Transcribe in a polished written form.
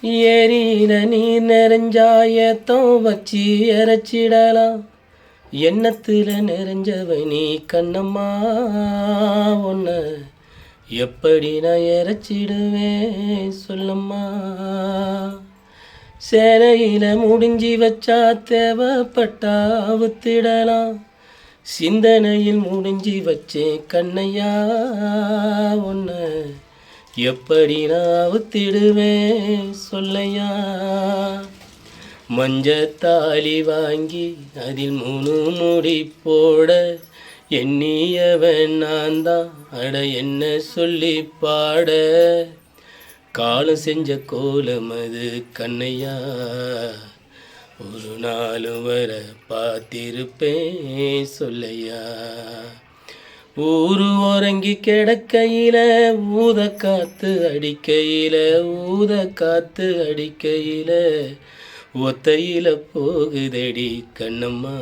ஏரியில நீர் நிறைஞ்சாயத்தம் வச்சு இறைச்சிடலாம். எண்ணத்தில் நிறைஞ்சவ நீ கண்ணம்மா, உன்ன எப்படி நான் இறைச்சிடுவேன் சொல்லம்மா. சேலையில முடிஞ்சி வச்சா தேவைப்பட்டா அவுத்திடலாம். சிந்தனையில் முடிஞ்சி வச்சேன் கண்ணையா, உன்ன எப்படி நான் அவுத்திடுவேன் சொல்லையா. மஞ்சத்தாலி வாங்கி அதில் 3 முடி போட எண்ணியவன் நான் தான், அட என்ன சொல்லி பாட. காலம் செஞ்ச கோலம் அது கண்ணையா, ஒரு நாள் வர பார்த்திருப்பேன் சொல்லையா. ஊரு உறங்கி கிடக்கையில ஊத காத்து அடிக்கையில, ஊத காத்து அடிக்கையில ஒத்தையில போகுதடி கண்ணம்மா.